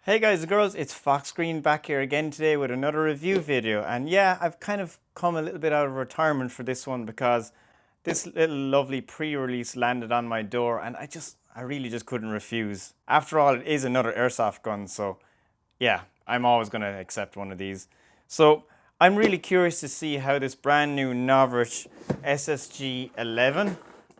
Hey guys and girls, it's FoxGreen back here again today with another review video. And yeah, I've kind of come a little bit out of retirement for this one because this little lovely pre-release landed on my door and I really just couldn't refuse. After all, it is another airsoft gun, so yeah, I'm always going to accept one of these. So I'm really curious to see how this brand new Novristch SSG11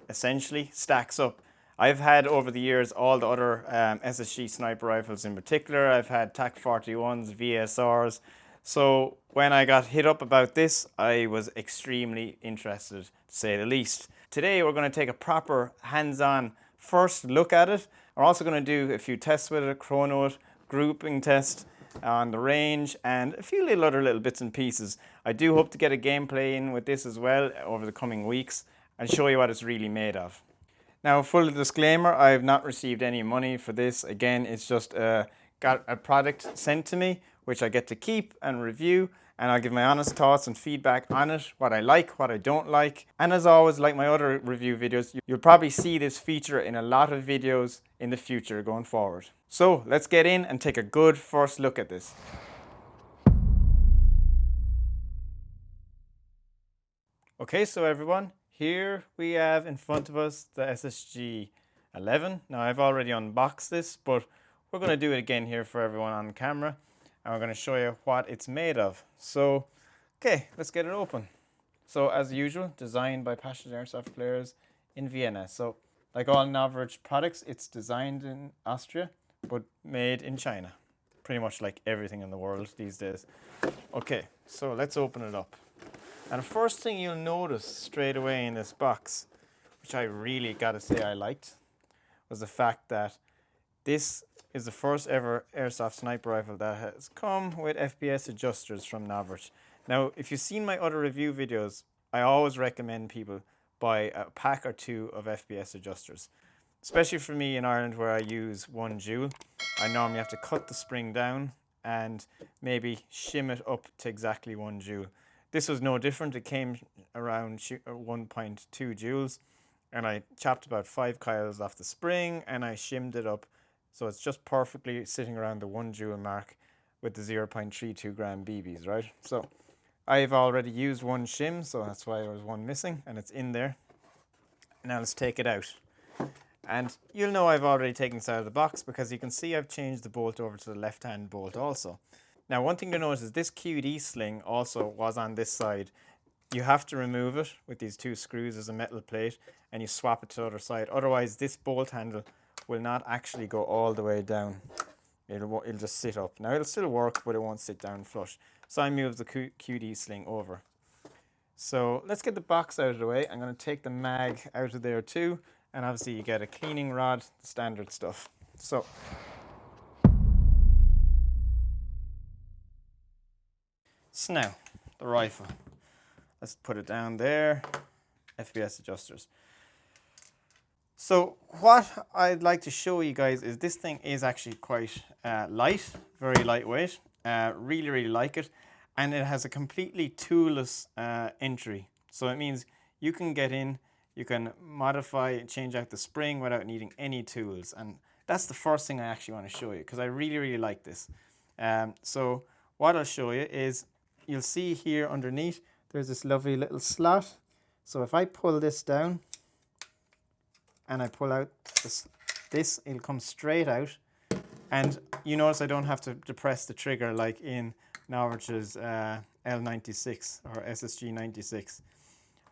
essentially stacks up. I've had over the years all the other SSG sniper rifles in particular. I've had TAC 41s, VSRs. So when I got hit up about this, I was extremely interested, to say the least. Today we're going to take a proper hands-on first look at it. We're also going to do a few tests with it, chrono it, grouping test on the range, and a few little bits and pieces. I do hope to get a gameplay in with this as well over the coming weeks and show you what it's really made of. Now, full disclaimer, I have not received any money for this. Again, it's just got a product sent to me, which I get to keep and review, and I'll give my honest thoughts and feedback on it, what I like, what I don't like. And as always, like my other review videos, you'll probably see this feature in a lot of videos in the future going forward. So let's get in and take a good first look at this. Okay, so everyone, here we have in front of us the SSG11. Now I've already unboxed this, but we're going to do it again here for everyone on camera, and we're going to show you what it's made of. So, okay, let's get it open. So as usual, designed by passionate airsoft players in Vienna. So like all Novristch products, it's designed in Austria, but made in China. Pretty much like everything in the world these days. Okay, so let's open it up. And the first thing you'll notice straight away in this box, which I really gotta say I liked, was the fact that this is the first ever airsoft sniper rifle that has come with FPS adjusters from Novristch. Now, if you've seen my other review videos, I always recommend people buy a pack or two of FPS adjusters. Especially for me in Ireland where I use 1 joule, I normally have to cut the spring down and maybe shim it up to exactly 1 joule. This was no different. It came around 1.2 joules, and I chopped about 5 coils off the spring and I shimmed it up so it's just perfectly sitting around the 1 joule mark with the 0.32 gram BBs, right? So I've already used 1 shim, so that's why there was 1 missing, and it's in there. Now let's take it out. And you'll know I've already taken this out of the box because you can see I've changed the bolt over to the left-hand bolt also. Now, one thing to notice is this QD sling also was on this side. You have to remove it with these 2 screws as a metal plate, and you swap it to the other side. Otherwise, this bolt handle will not actually go all the way down. It'll just sit up. Now, it'll still work, but it won't sit down flush. So I moved the QD sling over. So let's get the box out of the way. I'm going to take the mag out of there too. And obviously, you get a cleaning rod, standard stuff. So now, the rifle. Let's put it down there. FPS adjusters. So what I'd like to show you guys is this thing is actually quite light, very lightweight. Really like it. And it has a completely toolless entry. So it means you can get in, you can modify, change out the spring without needing any tools. And that's the first thing I actually want to show you because I really like this. So what I'll show you is you'll see here underneath there's this lovely little slot. So if I pull this down and I pull out this it'll come straight out. And you notice I don't have to depress the trigger like in Novristch's L96 or SSG96.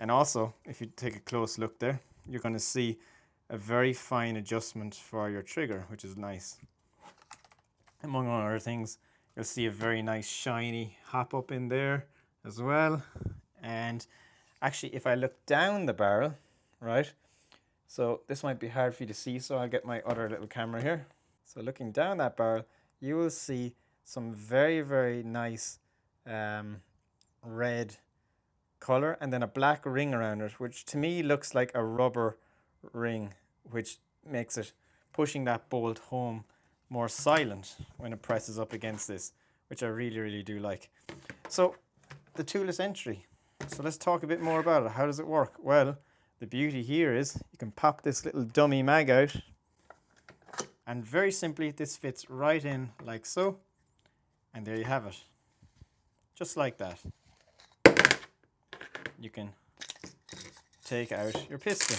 And also, if you take a close look there, you're going to see a very fine adjustment for your trigger, which is nice. Among other things, you'll see a very nice shiny hop up in there as well. And actually, if I look down the barrel, right, so this might be hard for you to see, so I'll get my other little camera here. So looking down that barrel, you will see some very nice red color and then a black ring around it, which to me looks like a rubber ring, which makes it pushing that bolt home more silent when it presses up against this, which I really do like. So the toolless entry. So let's talk a bit more about it. How does it work? Well, the beauty here is you can pop this little dummy mag out And very simply, this fits right in like so. And there you have it. Just like that. You can take out your piston.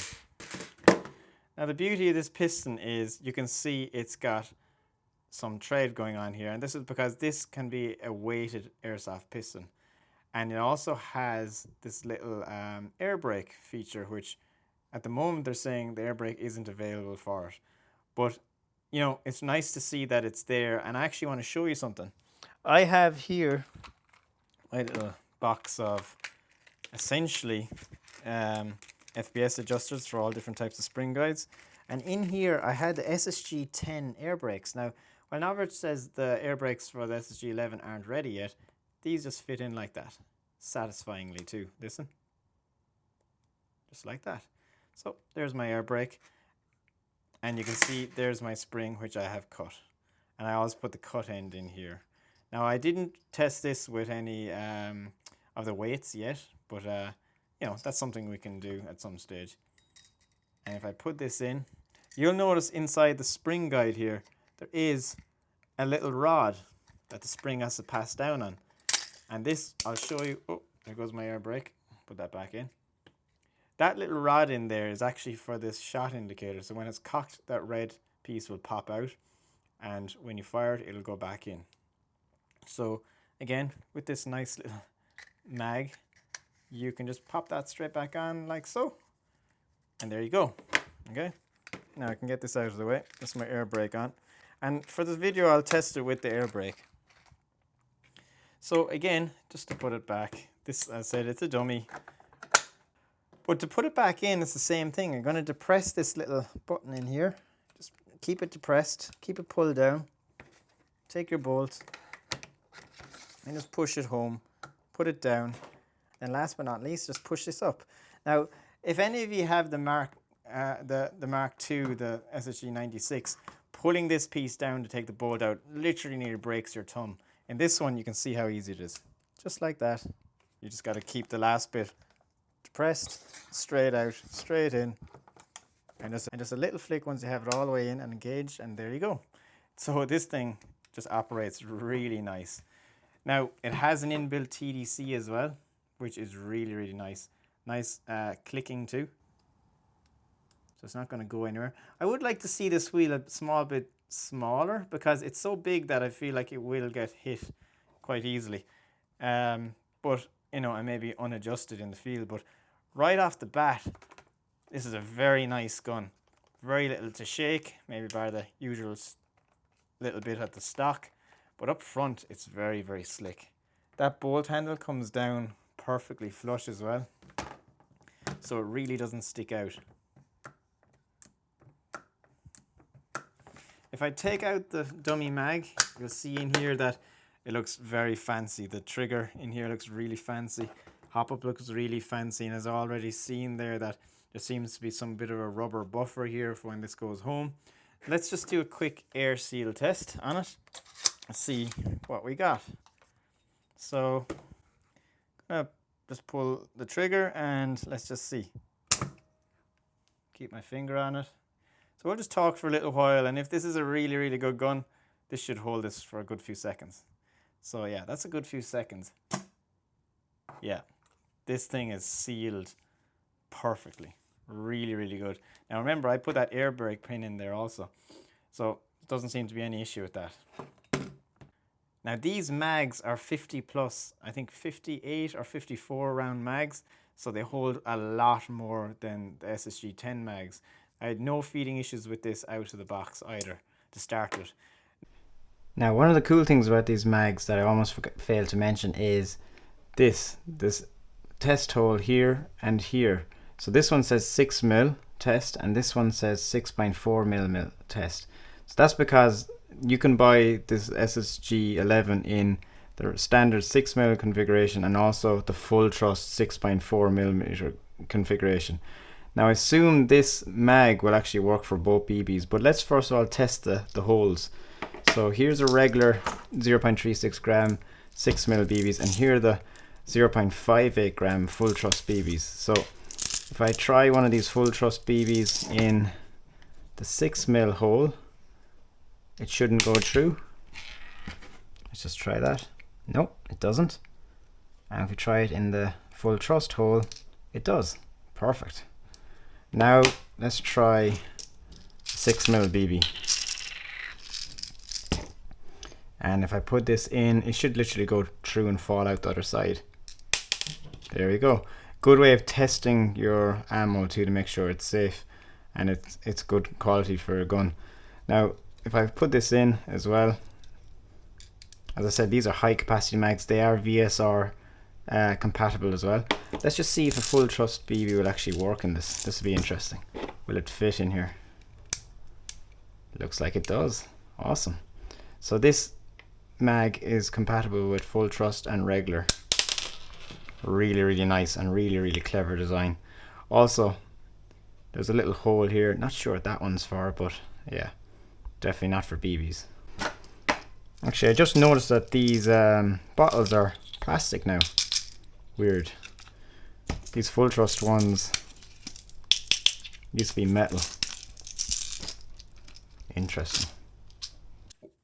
Now the beauty of this piston is you can see it's got some tread going on here, and this is because this can be a weighted airsoft piston, and it also has this little air brake feature, which at the moment they're saying the air brake isn't available for it, but you know, it's nice to see that it's there. And I actually want to show you something. I have here my little box of essentially FPS adjusters for all different types of spring guides, and in here I had the SSG10 air brakes. Now while Novristch says the air brakes for the SSG11 aren't ready yet, these just fit in like that, satisfyingly too. Listen, just like that. So there's my air brake, and you can see there's my spring, which I have cut, and I always put the cut end in here. Now I didn't test this with any of the weights yet, but you know, that's something we can do at some stage. And if I put this in, you'll notice inside the spring guide here there is a little rod that the spring has to pass down on, and this I'll show you. Oh, there goes my air brake. Put that back in. That little rod in there is actually for this shot indicator, so when it's cocked, that red piece will pop out, and when you fire it, it'll go back in. So again, with this nice little mag, you can just pop that straight back on like so, and there you go. Okay, now I can get this out of the way. That's my air brake on, and for this video I'll test it with the air brake. So again, just to put it back, this, as I said, it's a dummy, but to put it back in, it's the same thing. I'm going to depress this little button in here. Just keep it depressed, keep it pulled down, take your bolt and just push it home, put it down, and last but not least, just push this up. Now if any of you have the Mark II, the SSG96, pulling this piece down to take the bolt out literally nearly breaks your thumb. In this one you can see how easy it is. Just like that. You just got to keep the last bit depressed, straight out, straight in, and just a little flick once you have it all the way in and engaged, and there you go. So this thing just operates really nice. Now it has an inbuilt TDC as well, which is really, really nice. Nice clicking too. So it's not going to go anywhere. I would like to see this wheel a small bit smaller, because it's so big that I feel like it will get hit quite easily. But you know, I may be unadjusted in the field, but right off the bat, this is a very nice gun. Very little to shake, maybe bar the usual little bit at the stock, but up front it's very, very slick. That bolt handle comes down perfectly flush as well, so it really doesn't stick out. If I take out the dummy mag, you'll see in here that it looks very fancy. The trigger in here looks really fancy. Hop-up looks really fancy, and as I've already seen there that there seems to be some bit of a rubber buffer here for when this goes home. Let's just do a quick air seal test on it and see what we got. So I'm gonna just pull the trigger and let's just see. Keep my finger on it. So we'll just talk for a little while, and if this is a really, really good gun, this should hold this for a good few seconds. So yeah, that's a good few seconds. Yeah, this thing is sealed perfectly. Really, really good. Now remember, I put that air brake pin in there also, so it doesn't seem to be any issue with that. Now these mags are 50 plus, I think 58 or 54 round mags, so they hold a lot more than the SSG10 mags. I had no feeding issues with this out of the box either to start with. Now one of the cool things about these mags that I almost failed to mention is this test hole here and here. So this one says 6mm test and this one says 6.4mm test. So that's because you can buy this SSG11 in the standard 6mm configuration and also the full thrust 6.4mm configuration. Now I assume this mag will actually work for both BBs, but let's first of all test the holes. So here's a regular 0.36 gram 6mm BBs, and here are the 0.58 gram full thrust BBs. So if I try one of these full thrust BBs in the 6mm hole, it shouldn't go through. Let's just try that. Nope, it doesn't. And if we try it in the full thrust hole, it does. Perfect. Now let's try 6mm BB. And if I put this in, it should literally go through and fall out the other side. There we go. Good way of testing your ammo too, to make sure it's safe and it's good quality for a gun. Now if I put this in as well, as I said, these are high capacity mags. They are VSR compatible as well. Let's just see if a full thrust BB will actually work in this. This will be interesting. Will it fit in here? Looks like it does. Awesome. So this mag is compatible with full thrust and regular. Really nice and really clever design. Also, there's a little hole here. Not sure what that one's for, but yeah, definitely not for BBs. Actually, I just noticed that these bottles are plastic now. Weird. These full thrust ones used to be metal. Interesting.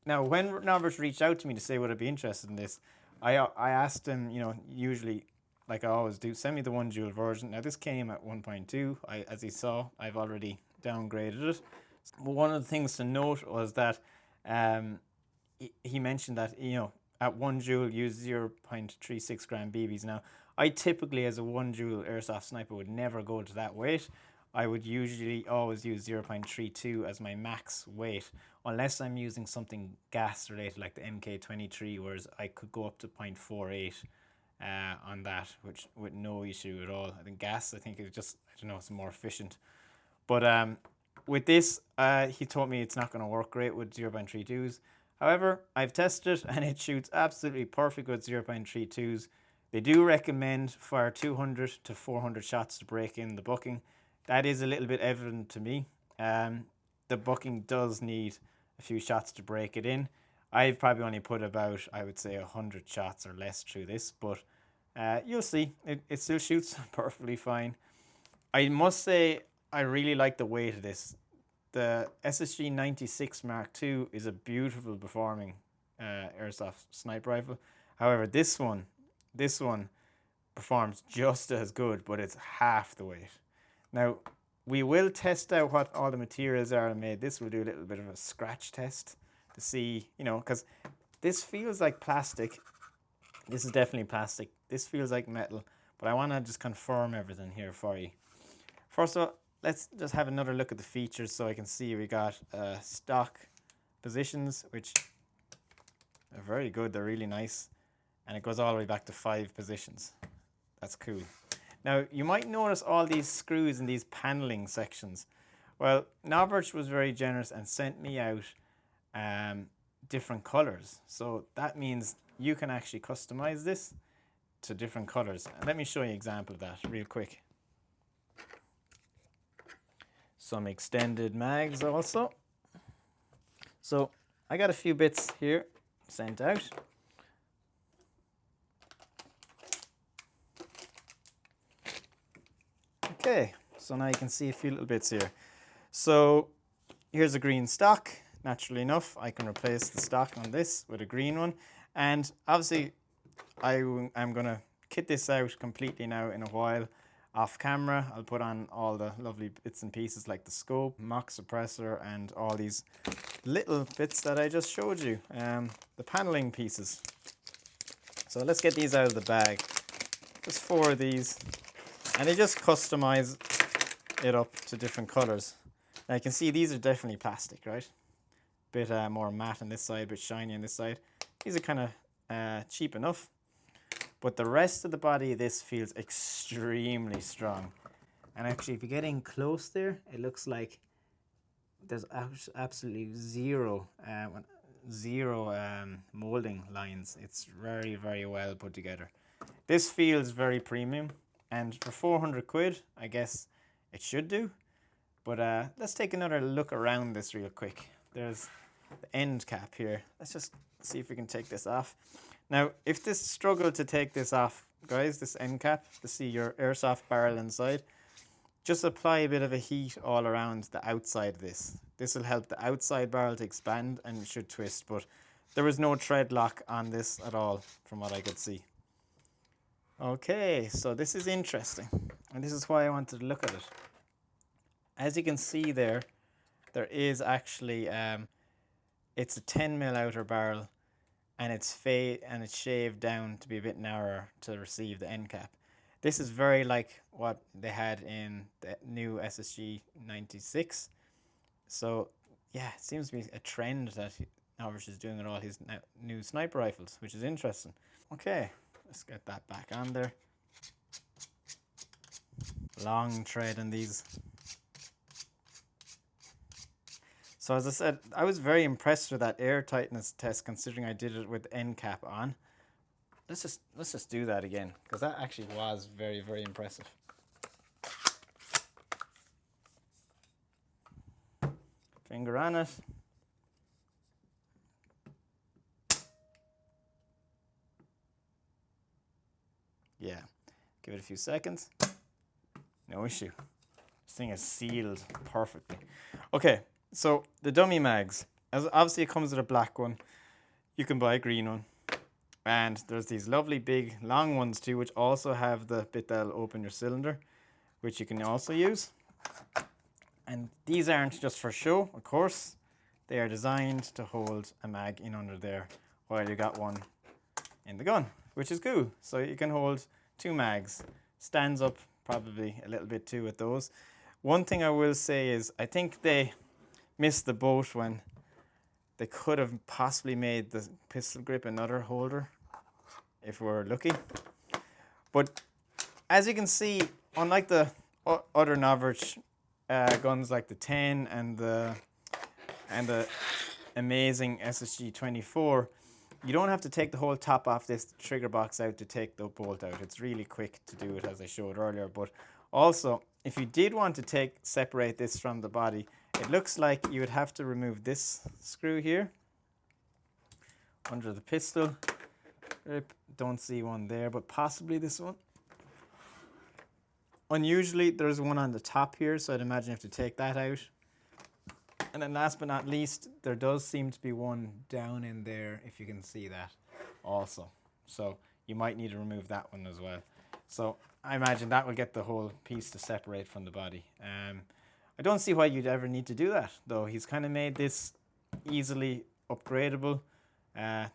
Now, when Novristch reached out to me to say would I be interested in this, I asked him, you know, usually, like I always do, send me the 1 joule version. Now this came at 1.2. As you saw, I've already downgraded it. One of the things to note was that he mentioned that, you know, at 1 joule use 0.36 gram BBs. Now I typically, as a 1 joule airsoft sniper, would never go to that weight. I would usually always use 0.32 as my max weight, unless I'm using something gas related like the MK23, whereas I could go up to 0.48 on that, which with no issue at all. I think gas, I think it's just, I don't know, it's more efficient. But with this, he told me it's not going to work great with 0.32s. However, I've tested it and it shoots absolutely perfect with 0.32s. They do recommend fire 200 to 400 shots to break in the bucking. That is a little bit evident to me. The bucking does need a few shots to break it in. I've probably only put about, I would say, 100 shots or less through this, but you'll see, it still shoots perfectly fine. I must say, I really like the weight of this. The SSG96 Mark II is a beautiful performing airsoft sniper rifle. However, this one performs just as good, but it's half the weight. Now, we will test out what all the materials are made. This will do a little bit of a scratch test to see, you know, because this feels like plastic. This is definitely plastic. This feels like metal, but I want to just confirm everything here for you. First of all, let's just have another look at the features so I can see we got stock positions, which are very good. They're really nice. And it goes all the way back to 5 positions. That's cool. Now, you might notice all these screws in these paneling sections. Well, Novristch was very generous and sent me out different colors. So that means you can actually customize this to different colors. Let me show you an example of that real quick. Some extended mags also. So I got a few bits here sent out. Okay, so now you can see a few little bits here. So here's a green stock. Naturally enough, I can replace the stock on this with a green one. And obviously, I'm going to kit this out completely now in a while. Off camera, I'll put on all the lovely bits and pieces like the scope, mock suppressor, and all these little bits that I just showed you, the paneling pieces. So let's get these out of the bag. Just 4 of these. And they just customize it up to different colors. Now you can see these are definitely plastic, right? Bit more matte on this side, bit shiny on this side. These are kind of cheap enough. But the rest of the body of this feels extremely strong. And actually, if you get in close there, it looks like there's absolutely zero molding lines. It's very well put together. This feels very premium. And for 400 quid, I guess it should do. But let's take another look around this real quick. There's the end cap here. Let's just see if we can take this off. Now, if this struggle to take this off, guys, this end cap, to see your airsoft barrel inside, just apply a bit of a heat all around the outside of this. This will help the outside barrel to expand and it should twist, but there was no tread lock on this at all from what I could see. Okay, so this is interesting, and this is why I wanted to look at it. As you can see there is actually, it's a 10mm outer barrel, and it's shaved down to be a bit narrower to receive the end cap. This is very like what they had in the new SSG 96. So yeah, it seems to be a trend that Novristch is doing in all his new sniper rifles, which is interesting. Okay, let's get that back on there. Long tread in these. So as I said, I was very impressed with that air tightness test considering I did it with the end cap on. Let's just do that again, because that actually was very, very impressive. Finger on it. Yeah, give it a few seconds. No issue. This thing is sealed perfectly. Okay, so the dummy mags. As obviously it comes with a black one. You can buy a green one. And there's these lovely big long ones too, which also have the bit that'll open your cylinder, which you can also use. And these aren't just for show, of course. They are designed to hold a mag in under there while you got one in the gun, which is cool. So you can hold 2 mags. Stands up probably a little bit too with those. One thing I will say is I think they missed the boat when they could have possibly made the pistol grip another holder if we're lucky. But as you can see, unlike the other Novristch guns like the 10 and the amazing SSG24, you don't have to take the whole top off this trigger box out to take the bolt out. It's really quick to do it, as I showed earlier. But also, if you did want to separate this from the body, it looks like you would have to remove this screw here under the pistol grip. Don't see one there, but possibly this one. Unusually, there's one on the top here, so I'd imagine you have to take that out. And then last but not least, there does seem to be one down in there, if you can see that also. So you might need to remove that one as well. So I imagine that will get the whole piece to separate from the body. I don't see why you'd ever need to do that, though. He's kind of made this easily upgradable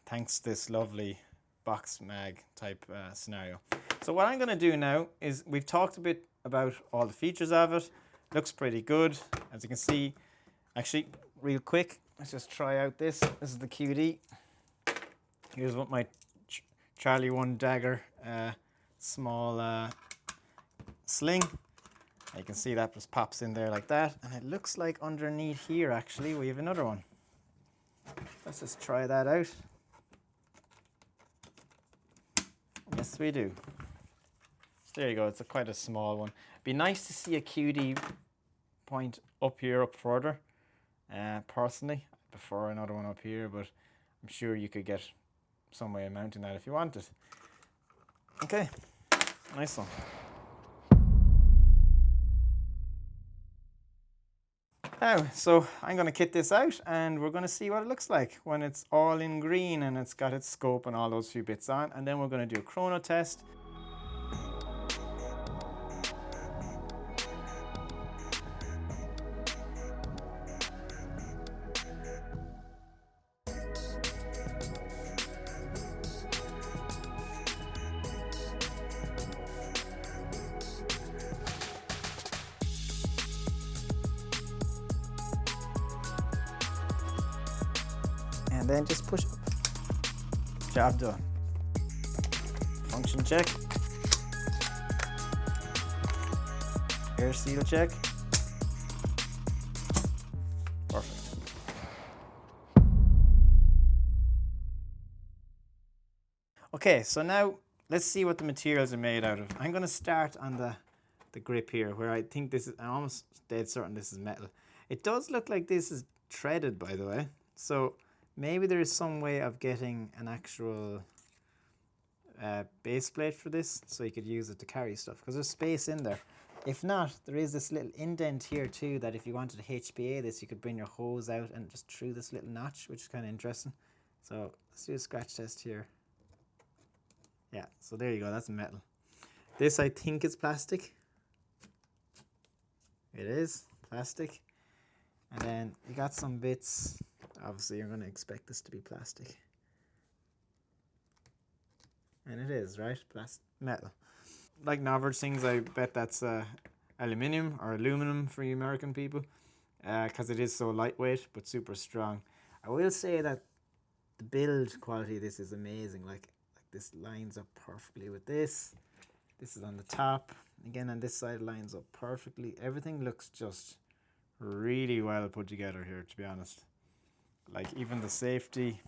thanks to this lovely box mag type scenario. So what I'm going to do now is, we've talked a bit about all the features of it. Looks pretty good, as you can see. Actually, real quick, let's just try out this. This is the QD. Here's what my Charlie 1 dagger small sling. You can see that just pops in there like that. And it looks like underneath here, actually, we have another one. Let's just try that out. Yes, we do. So there you go. It's quite a small one. Be nice to see a QD point up here, up further. Personally, I prefer another one up here, but I'm sure you could get some way of mounting that if you wanted. Okay, nice one. Now, so I'm going to kit this out and we're going to see what it looks like when it's all in green and it's got its scope and all those few bits on, and then we're going to do a chrono test. And then just push up. Job done. Function check. Airseal check. Perfect. Okay, so now let's see what the materials are made out of. I'm going to start on the grip here, where I think this is, I'm almost dead certain this is metal. It does look like this is threaded, by the way. So maybe there is some way of getting an actual base plate for this, so you could use it to carry stuff, because there's space in there. If not, there is this little indent here too that if you wanted to HPA this, you could bring your hose out and just through this little notch, which is kind of interesting. So let's do a scratch test here. Yeah, so there you go, that's metal. This I think is plastic. It is plastic. And then you got some bits, obviously you're going to expect this to be plastic. And it is, right? Metal. Like Novristch things, I bet that's aluminium or aluminum for you American people, because it is so lightweight but super strong. I will say that the build quality of this is amazing. Like this lines up perfectly with this. This is on the top. Again, on this side lines up perfectly. Everything looks just really well put together here, to be honest. Like even the safety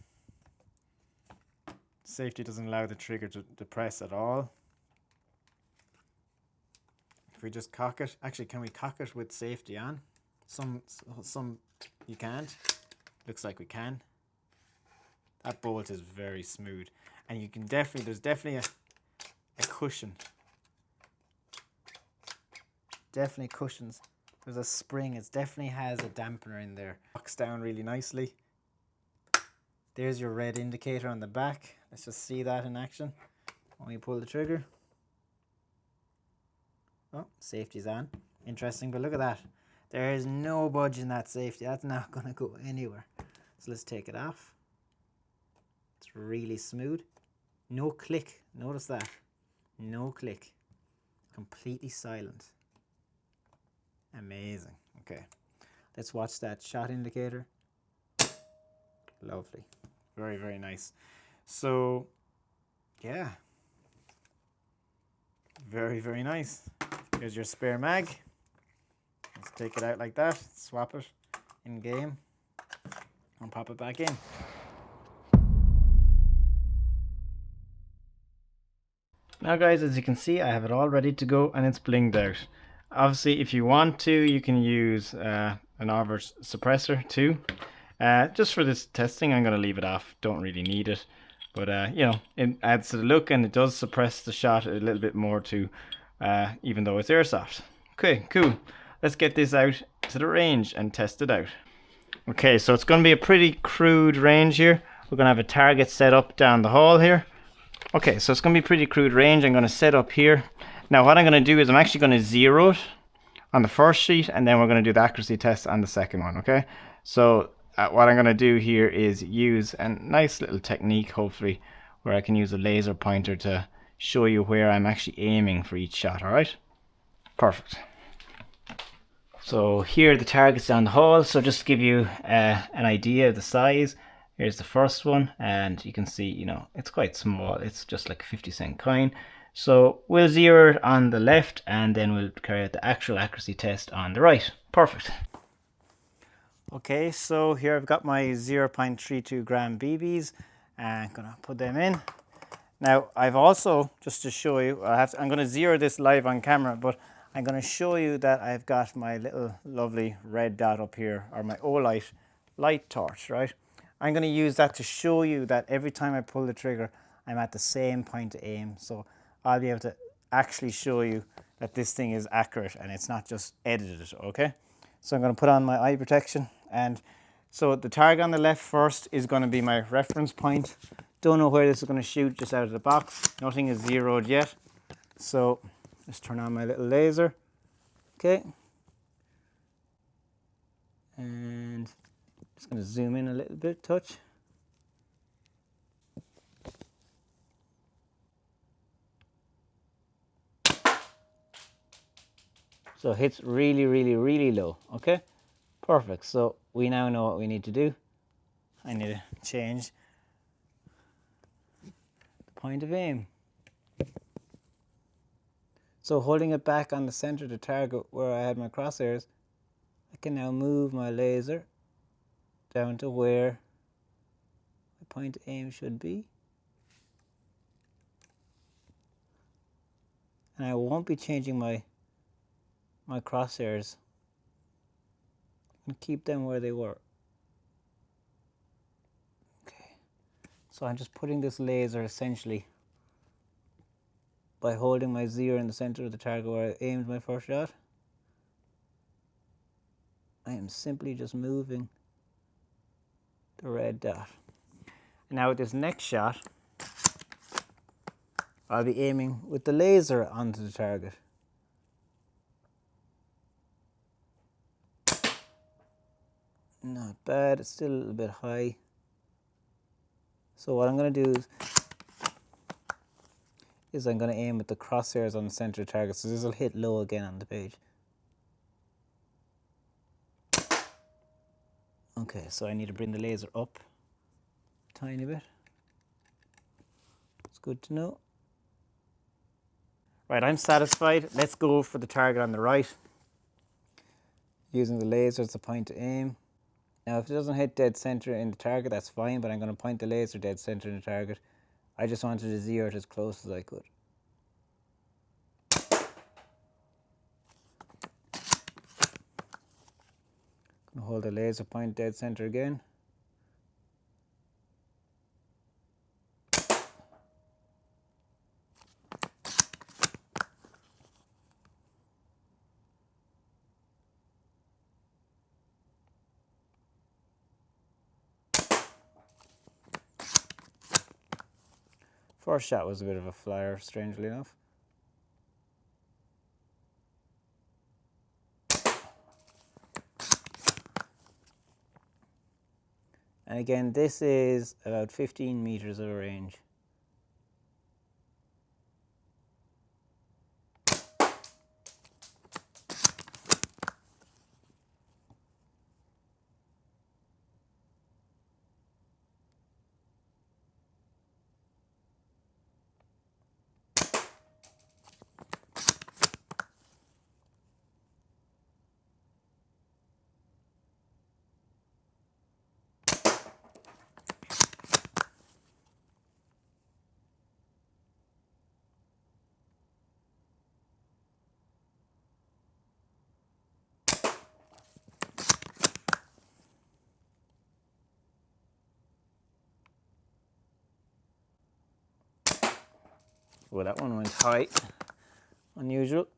doesn't allow the trigger to depress at all. If we just cock it, actually, can we cock it with safety on? Some you can't. Looks like we can. That bolt is very smooth, and you can there's definitely a cushion. Definitely cushions. There's a spring. It definitely has a dampener in there. Locks down really nicely. There's your red indicator on the back. Let's just see that in action when we pull the trigger. Oh, safety's on. Interesting, but look at that. There is no budge in that safety. That's not going to go anywhere. So let's take it off. It's really smooth. No click. Notice that. No click. Completely silent. Amazing. Okay. Let's watch that shot indicator. Lovely. Very, very nice. So, yeah. Very, very nice. Here's your spare mag. Let's take it out like that. Swap it in game. And pop it back in. Now guys, as you can see, I have it all ready to go and it's blinged out. Obviously, if you want to, you can use an Novristch suppressor too. Just for this testing, I'm going to leave it off. Don't really need it. But, you know, it adds to the look and it does suppress the shot a little bit more too, even though it's airsoft. Okay, cool. Let's get this out to the range and test it out. Okay, so it's going to be a pretty crude range here. We're going to have a target set up down the hall here. Okay, so it's going to be a pretty crude range. I'm going to set up here. Now what I'm going to do is I'm actually going to zero it on the first sheet, and then we're going to do the accuracy test on the second one, okay? So what I'm going to do here is use a nice little technique, hopefully, where I can use a laser pointer to show you where I'm actually aiming for each shot, alright? Perfect. So here are the targets down the hall. So just to give you an idea of the size, here's the first one, and you can see, you know, it's quite small. It's just like a 50-cent coin. So we'll zero it on the left, and then we'll carry out the actual accuracy test on the right. Perfect. Okay, so here I've got my 0.32 gram BBs, and I'm gonna put them in. Now I've also, just to show you, I'm gonna zero this live on camera, but I'm going to show you that I've got my little lovely red dot up here, or my Olight light torch, right? I'm going to use that to show you that every time I pull the trigger, I'm at the same point of aim. So I'll be able to actually show you that this thing is accurate and it's not just edited, okay? So I'm going to put on my eye protection, and so the target on the left first is going to be my reference point. Don't know where this is going to shoot just out of the box. Nothing is zeroed yet. So let's turn on my little laser. Okay. And just going to zoom in a little bit, touch. So it hits really, really, really low. Okay. Perfect. So we now know what we need to do. I need to change the point of aim. So holding it back on the center of the target where I had my crosshairs, I can now move my laser down to where the point of aim should be. And I won't be changing my crosshairs. And keep them where they were. Okay. So I'm just putting this laser essentially by holding my zero in the center of the target where I aimed my first shot. I am simply just moving the red dot. And now with this next shot, I'll be aiming with the laser onto the target. Not bad, it's still a little bit high. So what I'm going to do is I'm going to aim with the crosshairs on the center of the target, so this will hit low again on the page. Okay, so I need to bring the laser up a tiny bit. It's good to know. Right, I'm satisfied. Let's go for the target on the right. Using the laser as a point to aim. Now if it doesn't hit dead center in the target, that's fine, but I'm going to point the laser dead center in the target. I just wanted to zero it as close as I could. I'm going to hold the laser point dead center again. First shot was a bit of a flyer, strangely enough. And again, this is about 15 meters of range. Well, that one went high. Unusual.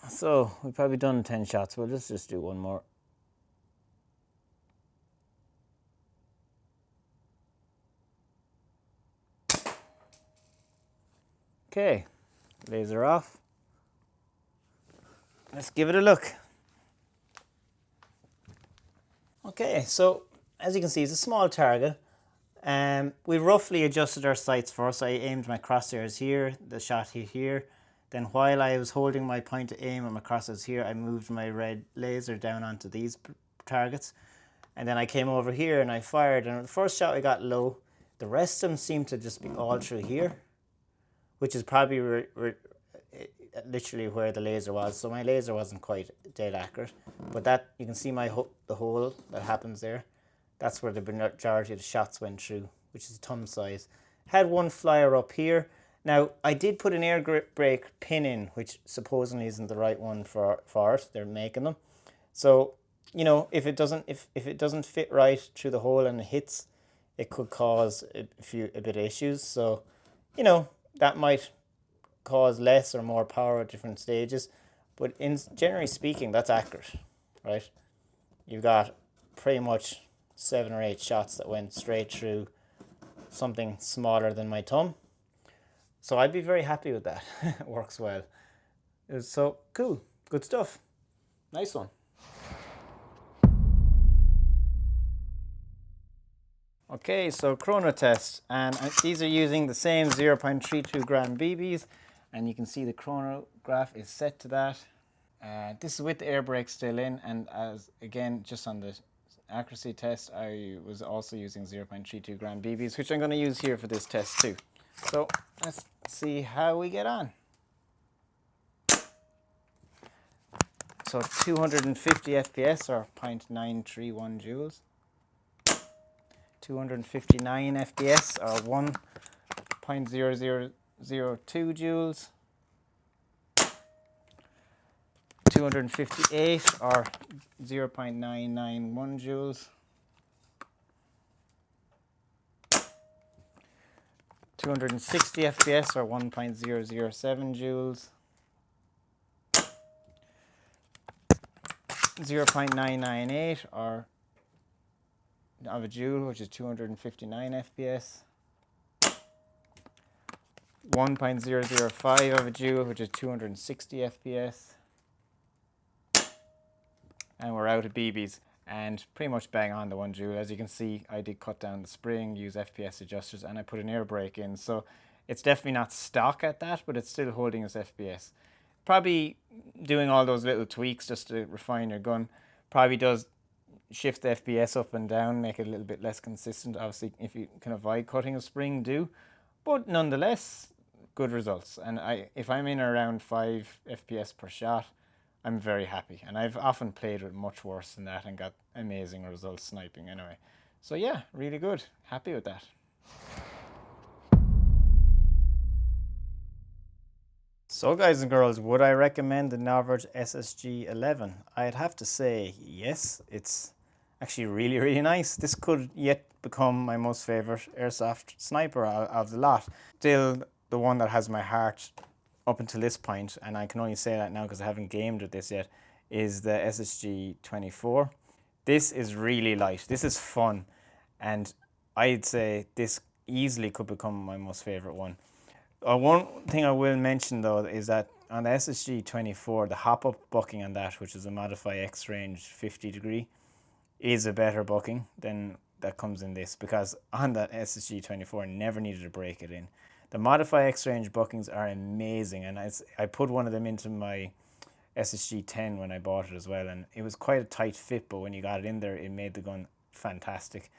So we've probably done 10 shots. We'll just do one more. Okay, laser off. Let's give it a look. Okay, so as you can see, it's a small target. We roughly adjusted our sights first. I aimed my crosshairs here, the shot hit here. Then while I was holding my point to aim and my crosshairs here, I moved my red laser down onto these targets. And then I came over here and I fired. And the first shot I got low. The rest of them seemed to just be all through here, which is probably literally where the laser was. So my laser wasn't quite dead accurate, but that you can see the hole that happens there. That's where the majority of the shots went through, which is a thumb size. Had one flyer up here. Now I did put an Airbreak pin in, which supposedly isn't the right one for it. They're making them, so you know if it doesn't fit right through the hole and it hits, it could cause a bit of issues. So you know that might cause less or more power at different stages, but generally speaking, that's accurate, right? You've got pretty much 7 or 8 shots that went straight through something smaller than my thumb. So I'd be very happy with that. It works well. It was so cool. Good stuff. Nice one. Okay, so Chrono test, and these are using the same 0.32 gram BBs, and you can see the chronograph is set to that. This is with the Airbreak still in, and as again, just on the accuracy test, I was also using 0.32 gram BBs, which I'm going to use here for this test too. So let's see how we get on. So 250 FPS or 0.931 joules. 259 FPS or 1.002 202 joules, 258 or 0.991 joules, 260 FPS or 1.007 joules, 0.998 or of a joule, which is 259 FPS, 1.005 of a joule, which is 260 FPS, and we're out of BBs, and pretty much bang on the 1 joule. As you can see, I did cut down the spring, use FPS adjusters, and I put an Airbreak in, so it's definitely not stock at that, but it's still holding its FPS. Probably doing all those little tweaks just to refine your gun probably does shift the FPS up and down, make it a little bit less consistent. Obviously, if you can avoid cutting a spring, do. But nonetheless, good results. And if I'm in around 5 FPS per shot, I'm very happy. And I've often played with much worse than that and got amazing results sniping anyway. So yeah, really good. Happy with that. So guys and girls, would I recommend the Novristch SSG11? I'd have to say yes. It's actually really, really nice. This could yet become my most favorite airsoft sniper of the lot. Still the one that has my heart up until this point, and I can only say that now because I haven't gamed with this yet, is the SSG24. This is really light. This is fun, and I'd say this easily could become my most favorite one. One thing I will mention though is that on the SSG24, the hop-up bucking on that, which is a Modify X-Range 50 degree, is a better bucking than that comes in this, because on that SSG24 I never needed to break it in. The Modify X-Range buckings are amazing, and I put one of them into my SSG10 when I bought it as well, and it was quite a tight fit, but when you got it in there, it made the gun fantastic.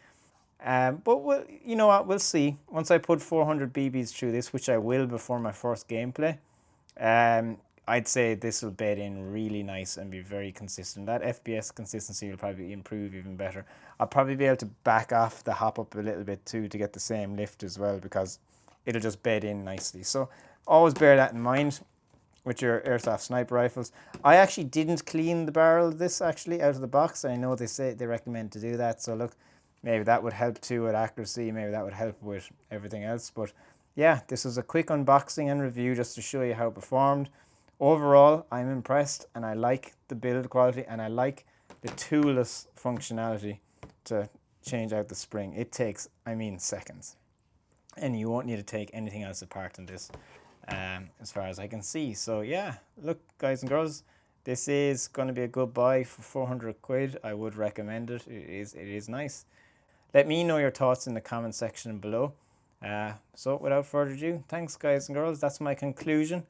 But you know what, we'll see. Once I put 400 BBs through this, which I will before my first gameplay, I'd say this will bed in really nice and be very consistent. That FPS consistency will probably improve even better. I'll probably be able to back off the hop up a little bit too to get the same lift as well, because it'll just bed in nicely. So always bear that in mind with your airsoft sniper rifles. I actually didn't clean the barrel of this actually out of the box. I know they recommend to do that, so look, maybe that would help too with accuracy, maybe that would help with everything else. But yeah, this was a quick unboxing and review just to show you how it performed. Overall, I'm impressed, and I like the build quality, and I like the toolless functionality to change out the spring. It takes, I mean, seconds. And you won't need to take anything else apart in this, as far as I can see. So yeah, look guys and girls, this is going to be a good buy for 400 quid. I would recommend it. It is nice. Let me know your thoughts in the comment section below. So without further ado, thanks guys and girls, that's my conclusion.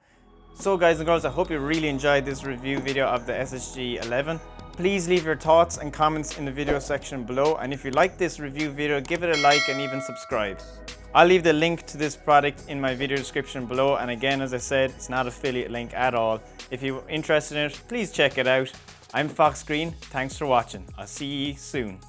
So guys and girls, I hope you really enjoyed this review video of the SSG11. Please leave your thoughts and comments in the video section below, and if you like this review video, give it a like and even subscribe. I'll leave the link to this product in my video description below, and again, as I said, it's not an affiliate link at all. If you're interested in it, please check it out. I'm FoxGreen, thanks for watching. I'll see you soon.